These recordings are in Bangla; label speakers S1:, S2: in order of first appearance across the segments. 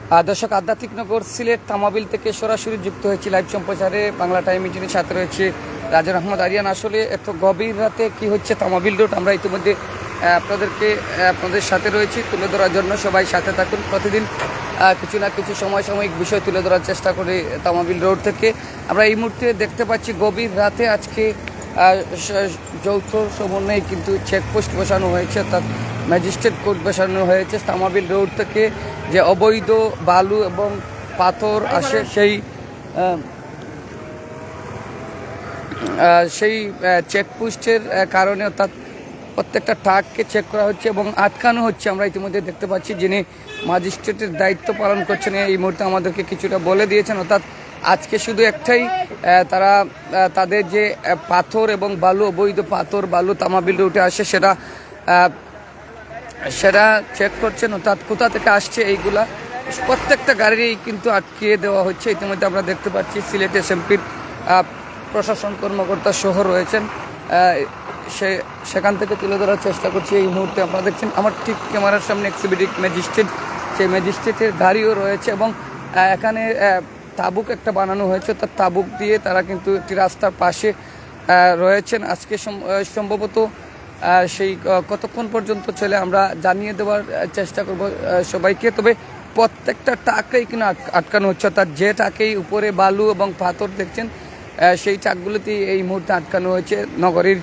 S1: দর্শক, আধ্যাত্মিক নগর সিলেট তামাবিল থেকে সরাসরি যুক্ত হয়েছি লাইভ সম্প্রচারে বাংলা টাইম মিটিংয়ের সাথে রয়েছে রাজা আহমদ আরিয়ান। আসলে এত গভীর রাতে কি হচ্ছে তামাবিল রোড, আমরা ইতিমধ্যে আপনাদের সাথে রয়েছি তুলে ধরার জন্য। সবাই সাথে থাকুন, প্রতিদিন কিছু না কিছু সাময়িক বিষয় তুলে ধরার চেষ্টা করি তামাবিল রোড থেকে। আমরা এই মুহূর্তে দেখতে পাচ্ছি গভীর রাতে আজকে যৌথ সমন্বয়ে কিন্তু চেকপোস্ট বসানো হয়েছে, অর্থাৎ ম্যাজিস্ট্রেট কোর্ট বসানো হয়েছে। তামাবিল রোড থেকে যে অবৈধ বালু এবং পাথর আসে সেই চেকপোস্টের কারণে, অর্থাৎ প্রত্যেকটা ট্রাককে চেক করা হচ্ছে এবং আটকানো হচ্ছে। আমরা ইতিমধ্যে দেখতে পাচ্ছি যিনি ম্যাজিস্ট্রেটের দায়িত্ব পালন করছেন এই মুহূর্তে আমাদেরকে কিছুটা বলে দিয়েছেন, অর্থাৎ আজকে শুধু একটাই, তারা তাদের যে পাথর এবং বালু, অবৈধ পাথর বালু তামাবিল রোডে আসে সেটা চেক করছেন, অর্থাৎ কোথা থেকে আসছে এইগুলা প্রত্যেকটা গাড়িই কিন্তু আটকিয়ে দেওয়া হচ্ছে। ইতিমধ্যে আমরা দেখতে পাচ্ছি সিলেট এসএমপির প্রশাসন কর্মকর্তা সহ রয়েছেন, সেখান থেকে তুলে ধরার চেষ্টা করছি। এই মুহূর্তে আপনারা দেখছেন আমার ঠিক ক্যামেরার সামনে এক্সিকিউটিভ ম্যাজিস্ট্রেট, সেই ম্যাজিস্ট্রেটের গাড়িও রয়েছে এবং এখানে তাবুক একটা বানানো হয়েছে, তার তাবুক দিয়ে তারা কিন্তু একটি রাস্তার পাশে রয়েছেন। আজকে সম্ভবত সেই কতক্ষণ পর্যন্ত চলে আমরা জানিয়ে দেওয়ার চেষ্টা করব সবাইকে। তবে প্রত্যেকটা ট্রাকই কিন্তু আটকানো হচ্ছে, অর্থাৎ যে ট্রাকেই উপরে বালু এবং পাথর দেখছেন সেই ট্রাকগুলোতেই এই মুহূর্তে আটকানো হয়েছে। নগরীর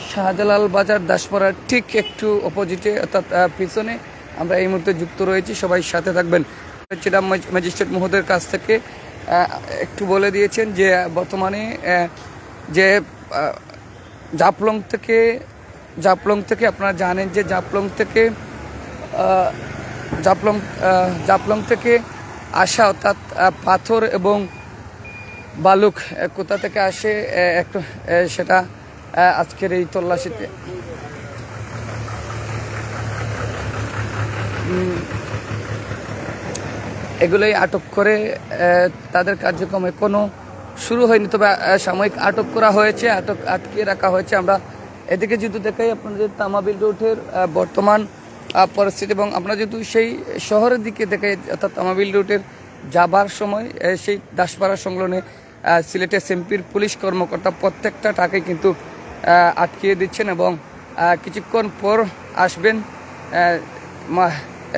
S1: শাহজালাল বাজার দাসপাড়ার ঠিক একটু অপোজিটে, অর্থাৎ পিছনে আমরা এই মুহূর্তে যুক্ত রয়েছি। সবাই সাথে থাকবেন। সেটা ম্যাজিস্ট্রেট মহোদয়ের কাছ থেকে একটু বলে দিয়েছেন যে বর্তমানে যে জাফলং থেকে আপনারা জানেন যে জাফলং থেকে আসা, অর্থাৎ পাথর এবং বালুক কোথা থেকে আসে একটু সেটা আজকের এই তল্লাশিতে এগুলোই আটক করে তাদের কার্যক্রম এখনো শুরু হয়নি, তবে সাময়িক আটক করা হয়েছে, আটকিয়ে রাখা হয়েছে। আমরা এদিকে যদি দেখাই আপনাদের তামাবিল রোডের বর্তমান পরিস্থিতি, এবং আমরা যদি সেই শহরের দিকে দেখাই, অর্থাৎ তামাবিল রোডের যাবার সময় সেই দাসপাড়া সংলগ্নে সিলেট এসএমপির পুলিশ কর্মকর্তা প্রত্যেকটা টাকাই কিন্তু আটকিয়ে দিচ্ছেন এবং কিছুক্ষণ পর আসবেন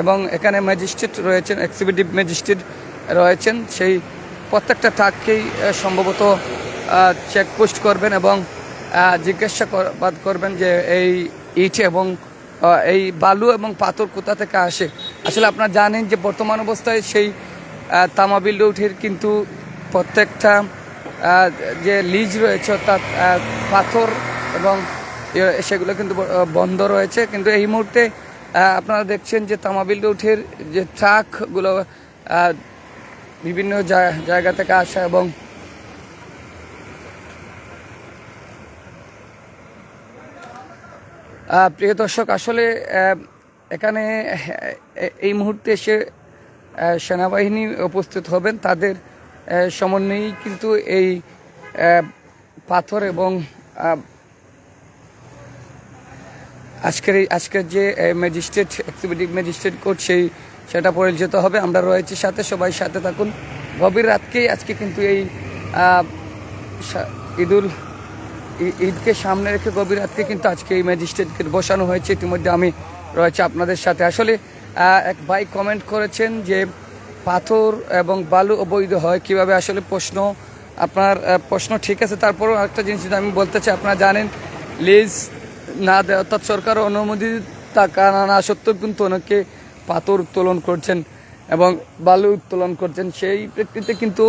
S1: এবং এখানে ম্যাজিস্ট্রেট রয়েছেন, এক্সিকিউটিভ ম্যাজিস্ট্রেট রয়েছেন, সেই প্রত্যেকটা ট্রাককেই সম্ভবত চেকপোস্ট করবেন এবং জিজ্ঞাসাবাদ করবেন যে এই ইট এবং এই বালু এবং পাথর কোথা থেকে আসে। আসলে আপনারা জানেন যে বর্তমান অবস্থায় সেই তামাবিল রোডের কিন্তু প্রত্যেকটা যে লিজ রয়েছে, অর্থাৎ পাথর এবং সেগুলো কিন্তু বন্ধ রয়েছে। কিন্তু এই মুহূর্তে আপনারা দেখছেন যে তামাবিল রোডের যে ট্রাকগুলো বিভিন্ন জায়গা থেকে আসা এবং প্রিয় দর্শক, আসলে এখানে এই মুহূর্তে এসে সেনাবাহিনী উপস্থিত হবেন, তাদের সমন্বয়েই কিন্তু এই পাথর এবং আজকের যে ম্যাজিস্ট্রেট, এক্সিকিউটিভ ম্যাজিস্ট্রেট কোর্ট সেটা পরিচালিত হবে। আমরা রয়েছি সাথে, সবাই সাথে থাকুন। গভীর রাতকেই আজকে কিন্তু এই ঈদকে সামনে রেখে গভীর রাতকে কিন্তু আজকে এই ম্যাজিস্ট্রেটকে বসানো হয়েছে। ইতিমধ্যে আমি রয়েছে আপনাদের সাথে। আসলে এক ভাই কমেন্ট করেছেন যে পাথর এবং বালু অবৈধ হয় কিভাবে। আসলে আপনার প্রশ্ন ঠিক আছে, তারপরও একটা জিনিস যদি আমি বলতে চাই, আপনারা জানেন লিজ না দেয়, অর্থাৎ সরকার অনুমতি টাকা না সত্ত্বেও কিন্তু অনেকে পাথর উত্তোলন করছেন এবং বালু উত্তোলন করছেন, সেই প্রেক্ষিতে কিন্তু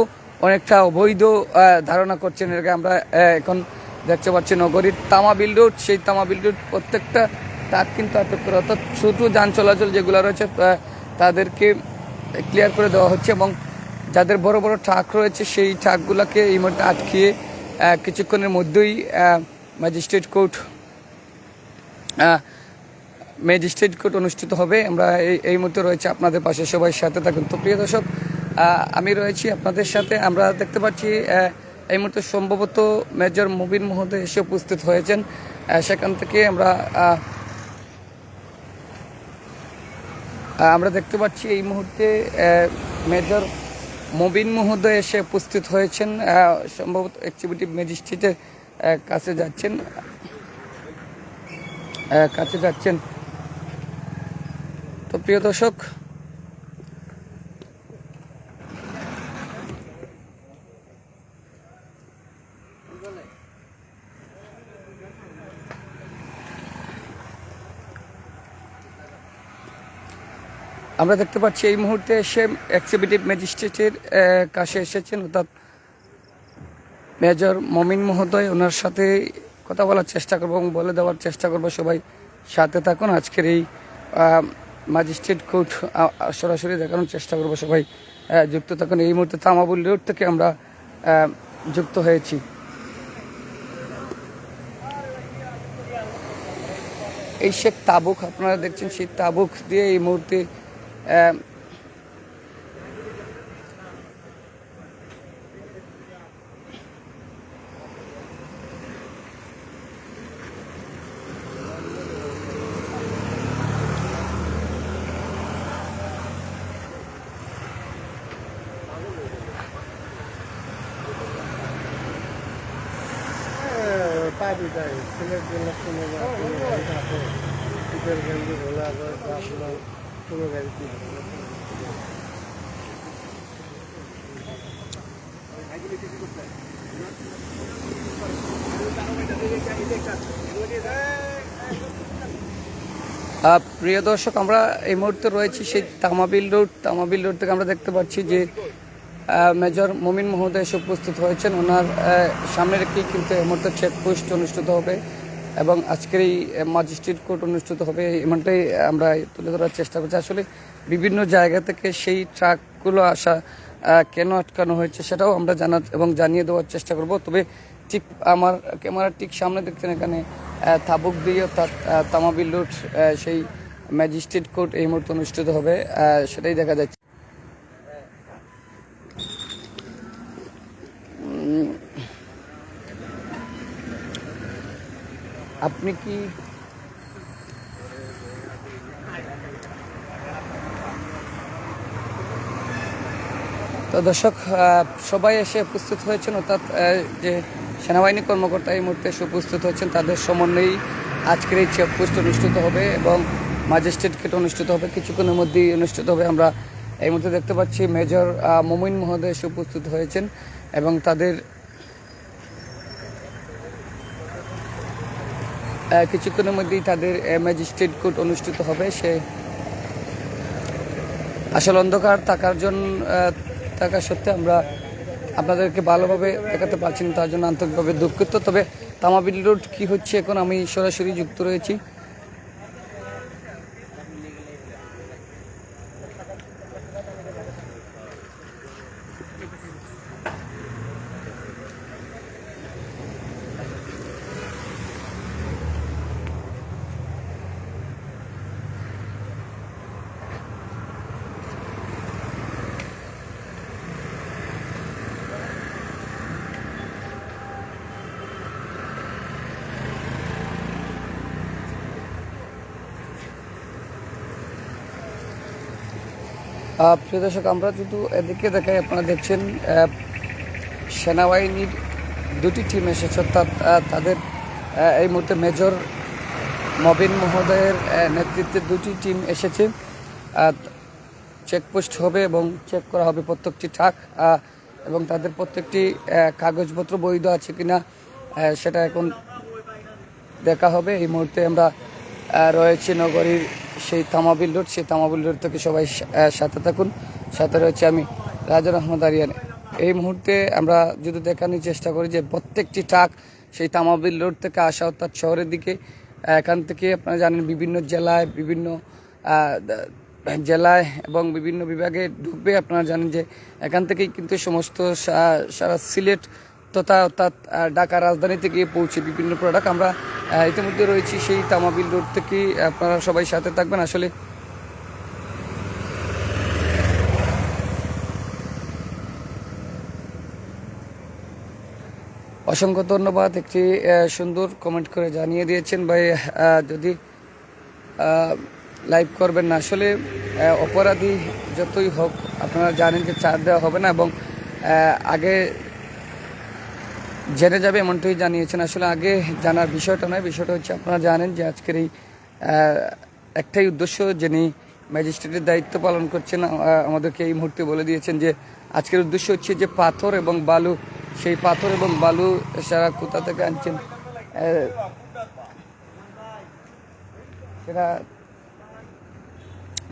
S1: অনেকটা অবৈধ ধারণা করছেন। এর আগে আমরা এখন দেখতে পাচ্ছি নগরীর তামাবিল রোড, সেই তামাবিল রোড প্রত্যেকটা ট্রাক কিন্তু আটক করে, অর্থাৎ ছোট যান চলাচল যেগুলো রয়েছে তাদেরকে ক্লিয়ার করে দেওয়া হচ্ছে এবং যাদের বড় বড় ট্রাক রয়েছে সেই ট্রাকগুলোকে এই মুহূর্তে আটকিয়ে কিছুক্ষণের মধ্যেই ম্যাজিস্ট্রেট কোর্ট অনুষ্ঠিত হবে। আমরা এই মুহূর্তে রয়েছে আপনাদের পাশে, সবাই সাথে থাকুন। তো প্রিয় দর্শক, আমি রয়েছি আপনাদের সাথে। আমরা দেখতে পাচ্ছি এই মুহূর্তে সম্ভবত মেজর মুবিন মহোদয় এসে উপস্থিত হয়েছেন, সেখান থেকে আমরা আমরা দেখতে পাচ্ছি এই মুহূর্তে মেজর মবিন মহোদয় এসে উপস্থিত হয়েছেন, সম্ভবত এক্সিকিউটিভ ম্যাজিস্ট্রেটের কাছে যাচ্ছেন। তো প্রিয় দর্শক, আমরা দেখতে পাচ্ছি এই মুহূর্তে এসে এক্সিকিউটিভ ম্যাজিস্ট্রেটের কাছে এসেছেন, অর্থাৎ মেজর মমিন মহোদয়। ওনার সাথে কথা বলার চেষ্টা করবো এবং বলে দেওয়ার চেষ্টা করবো, সবাই সাথে থাকুন। আজকের এই ম্যাজিস্ট্রেট কোর্ট সরাসরি দেখানোর চেষ্টা করবো, সবাই যুক্ত থাকুন। এই মুহূর্তে তামাবুল রোড থেকে আমরা যুক্ত হয়েছি। এই শেখ তাবুক আপনারা দেখছেন, সেই তাবুক দিয়ে এই মুহূর্তে
S2: পাবি তাই সিলেট জেলা কোনো গাড়ি থাকে শীতের গেঞ্জি ভোলা যায় আপনার কোনো গাড়ি কি
S1: প্রিয় দর্শক, আমরা এই মুহূর্তে রয়েছি সেই তামাবিল রোড থেকে আমরা দেখতে পাচ্ছি যে মেজর মমিন মহোদয় এসে উপস্থিত হয়েছেন। ওনার সামনে রেখেই কিন্তু এই মুহূর্তে চেকপোস্ট অনুষ্ঠিত হবে এবং আজকের এই ম্যাজিস্ট্রেট কোর্ট অনুষ্ঠিত হবে, এমনটাই আমরা তুলে ধরার চেষ্টা করছি। আসলে বিভিন্ন জায়গা থেকে সেই ট্রাকগুলো আসা কেন আটকানো হয়েছে সেটাও আমরা জানিয়ে দেওয়ার চেষ্টা করব। তবে ঠিক আমার ক্যামেরার ঠিক সামনে দেখছেন, এখানে তাবুক দিয়ে অর্থাৎ তামাবিল রোড সেই ম্যাজিস্ট্রেট কোর্ট এই মুহূর্তে অনুষ্ঠিত হবে, সেটাই দেখা যাচ্ছে। আপনি কি তো দর্শক, সবাই এসে উপস্থিত হয়েছেন, অর্থাৎ যে সেনাবাহিনী কর্মকর্তা এই মুহূর্তে এসে উপস্থিত হয়েছেন, তাদের সমন্বয়েই আজকের এই চেকপোস্ট অনুষ্ঠিত হবে এবং ম্যাজিস্ট্রেট কোর্ট অনুষ্ঠিত হবে, কিছুক্ষণের মধ্যেই অনুষ্ঠিত হবে। আমরা এই মুহূর্তে দেখতে পাচ্ছি মেজর মমিন মহোদয় এসে উপস্থিত হয়েছেন এবং তাদের কিছুক্ষণের মধ্যেই তাদের ম্যাজিস্ট্রেট কোর্ট অনুষ্ঠিত হবে। সে আসলে অন্ধকার থাকা সত্ত্বে আমরা আপনাদেরকে ভালোভাবে দেখাতে পারছি না, তার জন্য আন্তরিকভাবে দুঃখিত। তবে তামাবিল রোড কি হচ্ছে এখন আমি সরাসরি যুক্ত রয়েছি। প্রিয় দর্শক, আমরা যদি এদিকে দেখাই, আপনারা দেখছেন সেনাবাহিনীর দুটি টিম এসেছে, অর্থাৎ তাদের এই মুহূর্তে মেজর মবিন মহোদয়ের নেতৃত্বে দুটি টিম এসেছে। চেকপোস্ট হবে এবং চেক করা হবে প্রত্যেকটি ট্রাক এবং তাদের প্রত্যেকটি কাগজপত্র বৈধ আছে কিনা সেটা এখন দেখা হবে। এই মুহূর্তে আমরা রয়েছি নগরীর সেই তামাবিল রোড থেকে সবাই সাথে থাকুন। সাথে রয়েছে আমি রাজার আহমদ আরিয়ান। এই মুহূর্তে আমরা যদি দেখানোর চেষ্টা করি যে প্রত্যেকটি ট্রাক সেই তামাবিল রোড থেকে আসা, অর্থাৎ শহরের দিকে। এখান থেকে আপনারা জানেন বিভিন্ন জেলায় এবং বিভিন্ন বিভাগে ঢুকবে। আপনারা জানেন যে এখান থেকেই কিন্তু সমস্ত সারা সিলেট তথা অর্থাৎ ঢাকা রাজধানীতে গিয়ে পৌঁছে বিভিন্ন প্রোডাক্ট। আমরা ইতিমধ্যে রয়েছি সেই তামাবিল রোড থেকে, আপনারা সবাই সাথে থাকবেন। আসলে অসংখ্য ধন্যবাদ, একটি সুন্দর কমেন্ট করে জানিয়ে দিয়েছেন ভাই। যদি লাইভ করবেন না। আসলে অপরাধী যতই হোক আপনারা জানেন যে ছাড় দেওয়া হবে না, এবং আগে জেনে যাবে এমনটাই জানিয়েছেন। আসলে আগে জানার বিষয়টা নয়, বিষয়টা হচ্ছে আপনারা জানেন যে আজকের এই একটাই উদ্দেশ্য, যিনি ম্যাজিস্ট্রেটের দায়িত্ব পালন করছেন আমাদেরকে এই মুহূর্তে বলে দিয়েছেন যে আজকের উদ্দেশ্য হচ্ছে যে পাথর এবং বালু, সেই পাথর এবং বালু সারা কোথা থেকে আনছেন সেটা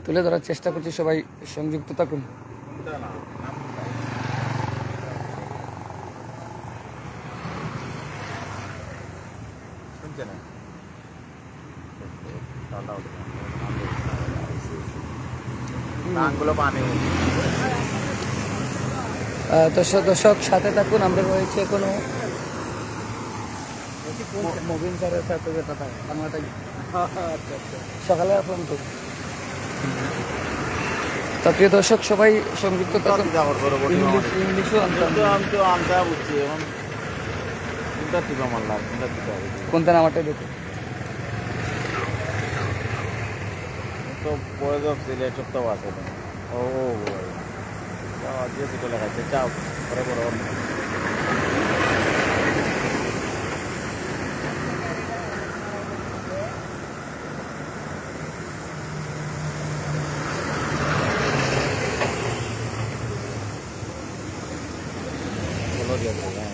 S1: তুলে ধরার চেষ্টা করছি। সবাই সংযুক্ত থাকুন। দর্শক সাথে থাকুন, আমরা রয়েছে এখনো মবিন স্যারের সাথে যেটা থাকে সকালে আসলাম তো। তা প্রিয় দর্শক সবাই সংযুক্ত থাকুন। ইংলিশও কোনটা নামাটাই দেখুন।
S3: তো বয়স সিলেট সব তো আছে ও যে দুটো লেখাচ্ছে চাও পরে বড় বলো দিয়ে দেবে।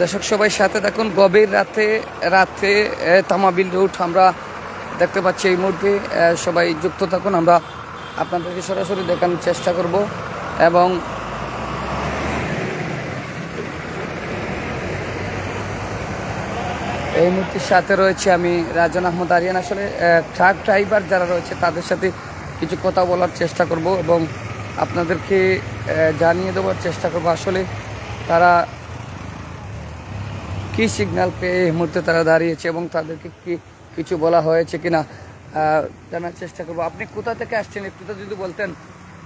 S1: দর্শক সবাই সাথে থাকুন। গভীর রাতে তামাবিল রুট আমরা দেখতে পাচ্ছি এই মুহূর্তে। সবাই যুক্ত থাকুন, আমরা আপনাদেরকে সরাসরি দেখানোর চেষ্টা করব। এবং এই মুহূর্তের সাথে রয়েছে আমি রাজন আহমদ আরিয়ান। আসলে ট্রাক ড্রাইভার যারা রয়েছে তাদের সাথে কিছু কথা বলার চেষ্টা করব এবং আপনাদেরকে জানিয়ে দেওয়ার চেষ্টা করব আসলে তারা কি সিগন্যাল পেয়ে এই মুহূর্তে তারা দাঁড়িয়েছে এবং তাদেরকে কি কিছু বলা হয়েছে কিনা জানার চেষ্টা করবো। আপনি কোথা থেকে আসছেন একটু তো যদি বলতেন।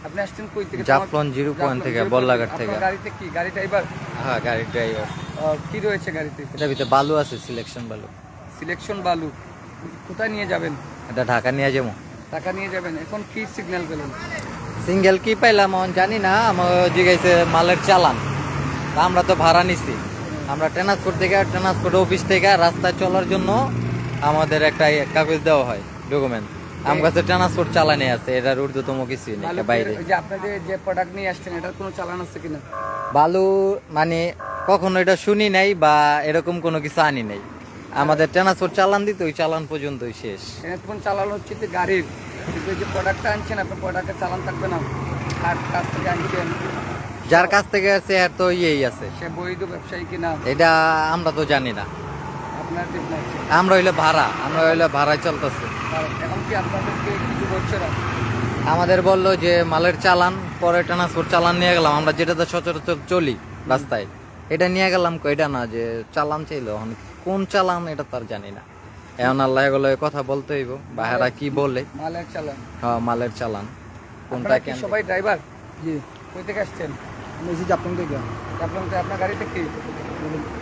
S1: আপনি আসছেন কই থেকে?
S3: জাফলং 01 থেকে, বল্লাঘাট থেকে।
S1: গাড়িতে কি গাড়ি ড্রাইভার?
S3: হ্যাঁ, গাড়ির ড্রাইভার।
S1: কি রয়েছে গাড়িতে?
S3: এটার ভিতরে বালু আছে, সিলেকশন বালু।
S1: সিলেকশন বালু কোথায় নিয়ে যাবেন?
S3: এটা ঢাকা নিয়ে যাবো।
S1: টাকা নিয়ে যাবেন। এখন কি সিগন্যাল পেলেন?
S3: সিঙ্গেল কি পাইলাম আমি জানি না, আমার জিজ্ঞাসা মালের চালান। তা আমরা তো ভাড়া নিছি, আমরা ট্রান্সপোর্ট অফিস থেকে রাস্তায় চলার জন্য আমাদের একটা কাগজ দেওয়া হয়, ডকুমেন্ট। আমার কাছে ট্রান্সপোর্ট চালানি আছে, এটার ঊর্ধ্বতম কিছুই নেই বাইরে।
S1: যে আপনাদের যে প্রোডাক্ট নিয়ে আসছেন এটার কোনো চালান আছে কিনা?
S3: বালু মানে কখনো এটা শুনি নাই বা এরকম কোনো কিছু আনি নাই। আমাদের ট্রান্সপোর্ট চালান দিতে ওই চালান পর্যন্তই শেষ।
S1: এখন চালান হচ্ছে যে গাড়ির, কিন্তু যে প্রোডাক্টটা আনছেন আপনার প্রোডাক্টের চালান থাকবে না। আর কাছ থেকে আনছেন,
S3: যার কাছ থেকে আছে এর তো ইয়েই আছে,
S1: সে বৈধ ব্যবসায়ী কিনা
S3: এটা আমরা তো জানি না।
S1: আপনার ঠিক না।
S3: আমরা হইলে ভাড়ায় চলতেছে।
S1: এখন কি আপনাদেরকে কিছু বলছে না?
S3: আমাদের বললো যে মালের চালান, পরে ট্রান্সপোর্ট চালান নিয়ে গেলাম, আমরা যেটাতে সচরাচর চলি রাস্তায়, এটা নিয়ে গেলাম। এটা না যে চালান চাইলো, এখন কোন চালান এটা তার জানি না। এখন আল্লাহ এগুলো কথা বলতে হইব, বাহারা কি বলে।
S1: মালের চালান?
S3: হ্যাঁ, মালের চালান কোনটা।
S1: আপনারা কি সবাই ড্রাইভার?
S2: জি,
S1: কই থেকে আসছেন?
S2: আমি এসেছি জাফলং থেকে।
S1: আপনার আপনার গাড়িতে কি?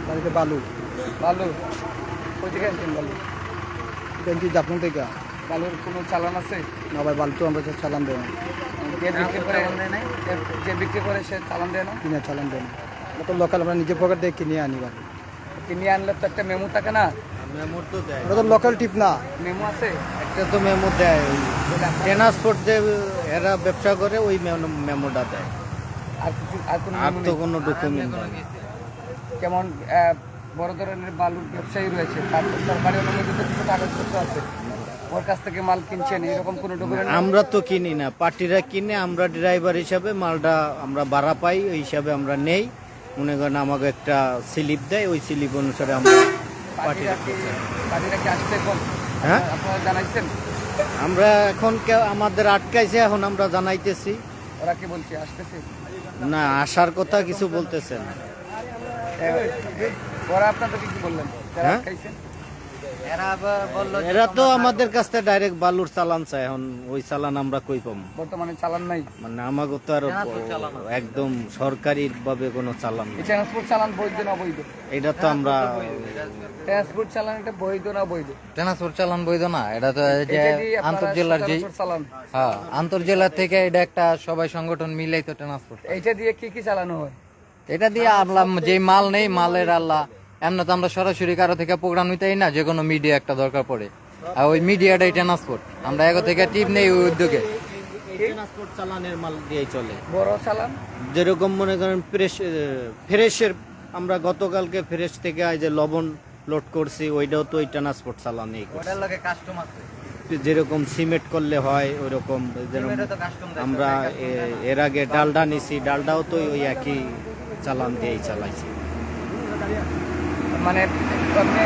S2: বাড়িতে বালু
S1: বালু? কই থেকে আসছেন বালু?
S2: এসেছি জাফলং থেকে।
S1: বালুর কোনো চালান আছে?
S2: না ভাই, বালু তো আমরা চালান দেয় না।
S1: যে বিক্রি করে সে চালান দেয় না?
S2: কিনে চালান দেয় না। আমরা তো লোকাল, আমরা নিজের পকেট দিয়ে কিনে আনি বালু।
S1: কিনে আনলে তো একটা মেমো থাকে না?
S3: মেমো তো দেয়,
S2: ওটা তো লোকাল টিপ না।
S1: মেমো আছে?
S3: একটা তো মেমো দেয়, ট্রান্সপোর্ট যে এরা ব্যবসা করে ওই মেমোটা দেয়।
S1: আর কিছু আর কোনো
S3: আর
S1: memo
S3: তো
S1: নেই?
S3: কোনো ডকুমেন্ট নেই।
S1: যেমন বড় ধরনের বালুর ব্যবসায়ী রয়েছে, তার তো সরকারি অনুমোদিত কিছু কাগজপত্র আছে, ওর কাছ থেকে মাল কিনছেন, এরকম কোনো ডকুমেন্ট?
S3: আমরা তো কিনি না, পার্টিরা কিনে, আমরা ড্রাইভার হিসাবে মালটা আমরা ভাড়া পাই, ওই হিসাবে আমরা নেই। মনে করেন আমাকে একটা স্লিপ দেয়, ওই স্লিপ অনুসারে আমরা
S1: পার্টিরা কি আসতে এখন?
S3: হ্যাঁ,
S1: আপনারা জানাইছেন?
S3: আমরা এখন আমাদের আটকাইছে, এখন আমরা জানাইতেছি।
S1: ওরা কি বলছে আসতেছে?
S3: না, আসার কথা কিছু বলতেছে না।
S1: ওরা আপনাদেরকে কি বললেন? যারা
S3: হ্যাঁ?
S1: আটকাইছেন?
S3: এরা আবার বললো যে
S4: এরা তো
S3: তোমরা
S4: আমাদের কাছ থেকে ডাইরেক্ট বালুর চালান চায়, এখন ওই চালান আমরা কই পাবো?
S1: বর্তমানে চালান নাই।
S4: মানে আমাকে তো আর
S3: ট্রান্সপোর্ট চালান আছে।
S4: একদম সরকারি ভাবে কোনো চালান
S1: এই
S4: নেই।
S1: ট্রান্সপোর্ট চালান বৈধ না অবৈধ?
S4: এটা তো আমরা
S1: ট্রান্সপোর্ট চালান এটা বৈধ না অবৈধ?
S3: ট্রান্সপোর্ট চালান বৈধ না, এটা তো এই যে
S1: এটা দিয়ে আপনারা
S3: আন্তর্জেলার যে
S1: সচরাচর চালান,
S3: হ্যাঁ আন্তর্জেলা থেকে এটা একটা সবাই সংগঠন মিলেই তো ট্রান্সপোর্ট।
S1: এইটা দিয়ে কি কি চালানো হয়?
S3: এটা দিয়ে আমরা যে মাল নেই মালের আল্লাহ এমন তো আমরা সরাসরি কারো থেকে প্রোগ্রাম নিতেই না, যে কোনো মিডিয়া একটা দরকার পড়ে, আর ওই মিডিয়াটাই ট্রান্সপোর্ট, আমরা এগো থেকে টিপ নেই ওই উদ্যোগে।
S4: ট্রান্সপোর্ট চালানের মাল দিয়েই চলে।
S1: বড় চালান
S4: যেরকম মনে করেন ফ্রেশের, আমরা গতকালকে ফ্রেশ থেকে এই যে লবণ লোড করছি, ওইটাও তো ওই ট্রান্সপোর্ট চালানেই করছি।
S3: ওটার লগে কাস্টম আছে,
S4: যেরকম সিমেন্ট করলে হয় ওইরকম, যেরকম
S3: এটা তো কাস্টম
S4: আমরা এর আগে ডালডা নিছি, ডালডাও তো ওই একই চালান দিয়েই চালাইছি।
S1: মানে আপনি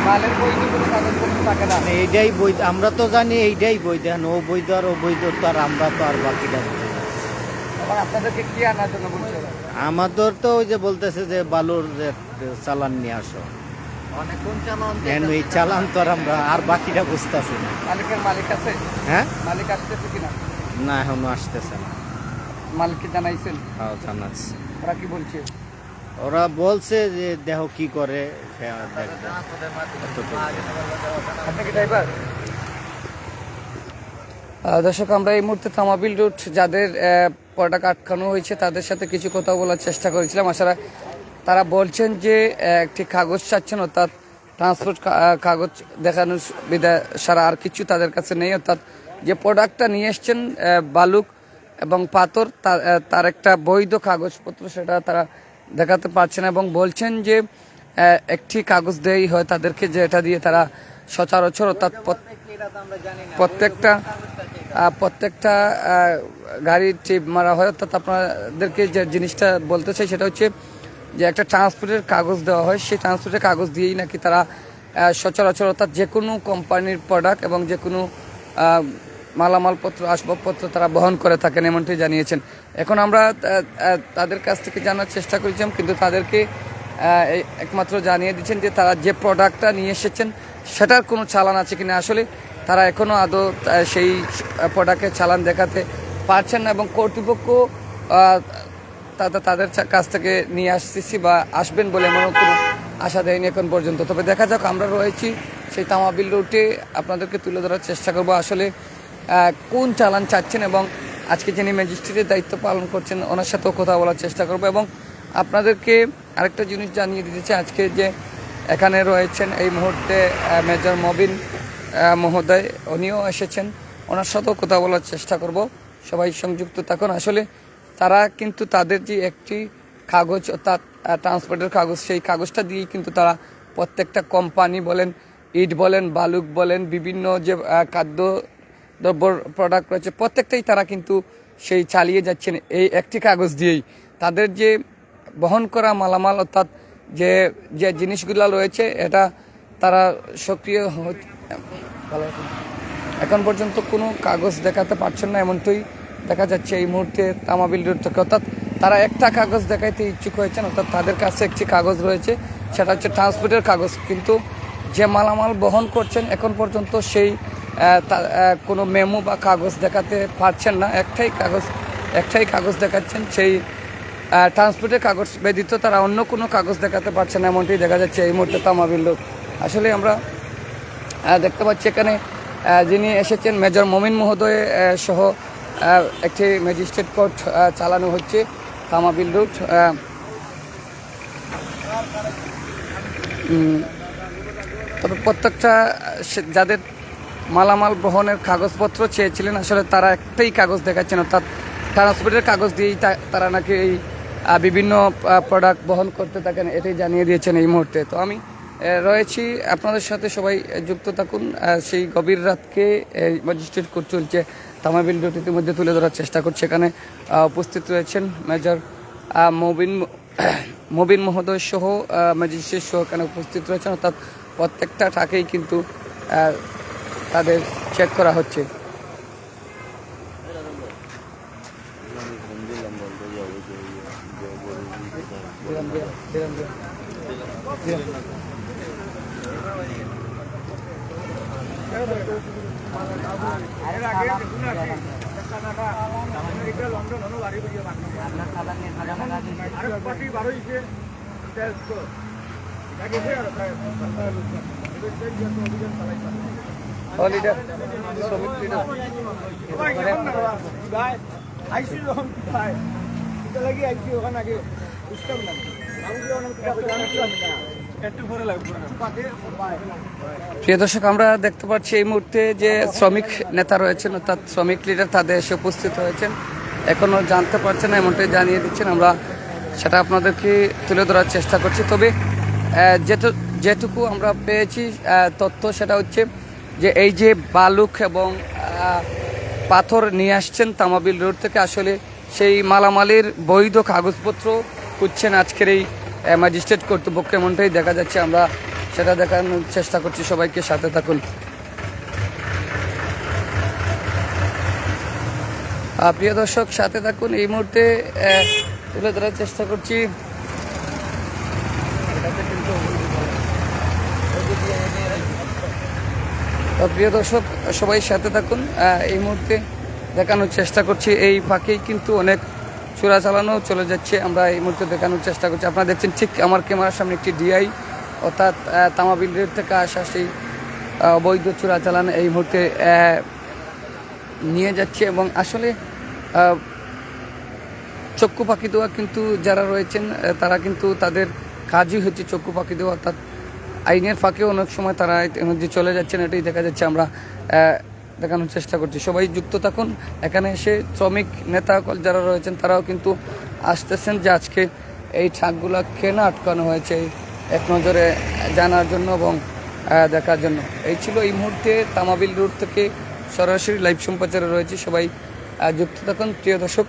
S1: মালের বৈধ কোনো কাগজপত্র থাকে না?
S4: মানে এইটাই বৈধ, আমরা তো জানি এইটাই বৈধ, এখন ও বৈধ আর ও বৈধ তো আর আমরা তো আর বাকিটা বুঝি না।
S1: আবার আপনাদেরকে কি আনার জন্য বলছে ওরা?
S4: আমাদের তো ওই যে বলতেছে যে বালুর যে চালান নিয়ে আসো,
S3: অনেক কোন চালান
S4: এখন এই চালান তো আর আমরা আর বাকিটা বুঝতেছি না।
S1: মালিকের মালিক আছে?
S4: হ্যাঁ,
S1: মালিক আসতেছে কিনা?
S4: না এখনো আসতেছে না।
S1: মালিককে জানাইছেন?
S4: হ্যাঁ জানাচ্ছি।
S1: ওরা কি বলছে?
S4: ওরা বলছে যে দেহ কি করে সে দেখবে।
S1: আপনি কি ড্রাইভার? দর্শক, আমরা এই মুহূর্তে তামাবিল রুট যাদের প্রোডাক্ট আটকানো হয়েছে তাদের সাথে কিছু কথা বলার চেষ্টা করেছিলাম। আসলে তারা বলছেন যে একটি কাগজ চাচ্ছেন, অর্থাৎ ট্রান্সপোর্ট কাগজ দেখানোর সুবিধা সারা আর কিছু তাদের কাছে নেই। অর্থাৎ যে প্রোডাক্টটা নিয়ে এসছেন বালুক এবং পাথর, তার একটা বৈধ কাগজপত্র সেটা তারা দেখাতে পারছেন এবং বলছেন যে একটি কাগজ দেই হয় তাদেরকে, যেটা দিয়ে তারা সচরাচর অর্থাৎ প্রত্যেকটা গাড়ির টিপ মারা হয়। অর্থাৎ আপনাদেরকে যে জিনিসটা বলতে চাই সেটা হচ্ছে যে একটা ট্রান্সপোর্টের কাগজ দেওয়া হয়, সেই ট্রান্সপোর্টের কাগজ দিয়েই নাকি তারা সচরাচর অর্থাৎ যে কোনো কোম্পানির প্রোডাক্ট এবং যে কোনো মালামালপত্র আসবাবপত্র তারা বহন করে থাকেন, এমনটি জানিয়েছেন। এখন আমরা তাদের কাছ থেকে জানার চেষ্টা করেছিলাম, কিন্তু তাদেরকে একমাত্র জানিয়ে দিচ্ছেন যে তারা যে প্রোডাক্টটা নিয়ে এসেছেন সেটার কোনো চালান আছে কিনা। আসলে তারা এখনও আদৌ সেই প্রোডাক্টের চালান দেখাতে পারছেন না এবং কর্তৃপক্ষ তাদের কাছ থেকে নিয়ে আসতেছি বা আসবেন বলে এমনও কোনো আশা দেয়নি এখন পর্যন্ত। তবে দেখা যাক, আমরা রয়েছি সেই তামাবিল রুটে, আপনাদেরকে তুলে ধরার চেষ্টা করব আসলে কোন চালান চাচ্ছেন এবং আজকে যিনি ম্যাজিস্ট্রেটের দায়িত্ব পালন করছেন ওনার সাথেও কথা বলার চেষ্টা করব এবং আপনাদেরকে আরেকটা জিনিস জানিয়ে দিতে চাই, আজকে যে এখানে রয়েছেন এই মুহূর্তে মেজর মবিন মহোদয়, উনিও এসেছেন, ওনার সাথেও কথা বলার চেষ্টা করব। সবাই সংযুক্ত থাকুন। আসলে তারা কিন্তু তাদের যে একটি কাগজ অর্থাৎ ট্রান্সপোর্টের কাগজ, সেই কাগজটা দিয়েই কিন্তু তারা প্রত্যেকটা কোম্পানি বলেন, ইট বলেন, বালুক বলেন, বিভিন্ন যে খাদ্য দ্রব্যর প্রোডাক্ট রয়েছে প্রত্যেকটাই তারা কিন্তু সেই চালিয়ে যাচ্ছেন এই একটি কাগজ দিয়েই। তাদের যে বহন করা মালামাল অর্থাৎ যে যে জিনিসগুলো রয়েছে এটা তারা সক্রিয় এখন পর্যন্ত কোনো কাগজ দেখাতে পারছেন না, এমনটাই দেখা যাচ্ছে এই মুহূর্তে তামাবিল রোড থেকে। অর্থাৎ তারা একটা কাগজ দেখাইতে ইচ্ছুক হয়েছেন, অর্থাৎ তাদের কাছে একটি কাগজ রয়েছে, সেটা হচ্ছে ট্রান্সপোর্টের কাগজ, কিন্তু যে মালামাল বহন করছেন এখন পর্যন্ত সেই কোনো মেমো বা কাগজ দেখাতে পারছেন না। একটাই কাগজ দেখাচ্ছেন, সেই ট্রান্সপোর্টের কাগজ ব্যতীত তারা অন্য কোনো কাগজ দেখাতে পারছেন না, এমনটি দেখা যাচ্ছে এই মুহূর্তে তামাবিল রোড। আসলে আমরা দেখতে পাচ্ছি এখানে যিনি এসেছেন মেজর মমিন মহোদয় সহ একটি ম্যাজিস্ট্রেট কোর্ট চালানো হচ্ছে তামাবিল রুট। তবে প্রত্যেকটা যাদের মালামাল বহনের কাগজপত্র চেয়েছিলেন আসলে তারা একটাই কাগজ দেখাচ্ছেন, অর্থাৎ ট্রান্সপোর্টের কাগজ দিয়েই তারা নাকি এই বিভিন্ন প্রোডাক্ট বহন করতে থাকেন, এটাই জানিয়ে দিয়েছেন এই মুহূর্তে। তো আমি রয়েছি আপনাদের সাথে, সবাই যুক্ত থাকুন। সেই গভীর রাতকে ম্যাজিস্ট্রেট কোর্ট চলছে তামাবিল রুট ইতিমধ্যে তুলে ধরার চেষ্টা করছে। এখানে উপস্থিত রয়েছেন মেজর মবিন মহোদয় সহ ম্যাজিস্ট্রেট সহ এখানে উপস্থিত রয়েছেন, অর্থাৎ প্রত্যেকটা টাকেই কিন্তু তাদের চেক করা হচ্ছে। লিডার শ্রমিক লিডার প্রিয় দর্শক, আমরা দেখতে পাচ্ছি এই মুহূর্তে যে শ্রমিক নেতা রয়েছেন অর্থাৎ শ্রমিক লিডার তাদের এসে উপস্থিত হয়েছেন। এখনো জানতে পারছেন না, এমনটাই জানিয়ে দিচ্ছেন। আমরা সেটা আপনাদেরকে তুলে ধরার চেষ্টা করছি। তবে যেটুকু আমরা পেয়েছি তথ্য, সেটা হচ্ছে যে এই যে বালুক এবং পাথর নিয়ে আসছেন তামাবিল রোড থেকে, আসলে সেই মালামালের বৈধ কাগজপত্র খুঁজছেন আজকের এই ম্যাজিস্ট্রেট কর্তৃপক্ষ, এমনটাই দেখা যাচ্ছে। আমরা সেটা দেখানোর চেষ্টা করছি, সবাইকে সাথে থাকুন। প্রিয় দর্শক, সাথে থাকুন। এই মুহূর্তে তুলে ধরার চেষ্টা করছি। প্রিয় দর্শক, সবাই সাথে থাকুন। এই মুহূর্তে দেখানোর চেষ্টা করছি, এই ফাঁকেই কিন্তু অনেক চোরা চালানো চলে যাচ্ছে। আমরা এই মুহূর্তে দেখানোর চেষ্টা করছি। আপনারা দেখছেন ঠিক আমার ক্যামেরার সামনে একটি ডিআই অর্থাৎ তামাবিল রোড থেকে আসা সেই অবৈধ চোরা চালান এই মুহূর্তে নিয়ে যাচ্ছে। এবং আসলে চক্ষু পাখি দেওয়া কিন্তু যারা রয়েছেন তারা কিন্তু তাদের কাজই হচ্ছে চক্ষু পাখি দেওয়া, অর্থাৎ আইনের ফাঁকে অনেক সময় তারা যে চলে যাচ্ছেন, এটাই দেখা যাচ্ছে। আমরা দেখানোর চেষ্টা করছি, সবাই যুক্ত থাকুন। এখানে এসে শ্রমিক নেতা যারা রয়েছেন তারাও কিন্তু আসতেছেন যে আজকে এই ট্রাকগুলো কেন আটকানো হয়েছে এক নজরে জানার জন্য এবং দেখার জন্য। এই ছিল এই মুহূর্তে তামাবিল রোড থেকে সরাসরি লাইভ সম্প্রচারে রয়েছে। সবাই যুক্ত থাকুন প্রিয় দর্শক।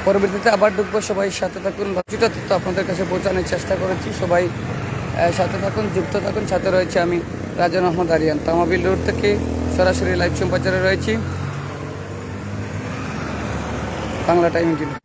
S1: পরবর্তীতে আবার ঢুকবো, সবাই সাথে থাকুন। কিছুটা তথ্য আপনাদের কাছে পৌঁছানোর চেষ্টা করেছি, সবাই সাথে থাকুন, যুক্ত থাকুন। সাথে রয়েছে আমি রাজন আহমদ আরিয়ান, তামাবিল রোড থেকে সরাসরি লাইভ সম্প্রচারে রয়েছি বাংলা টাইম টিভি।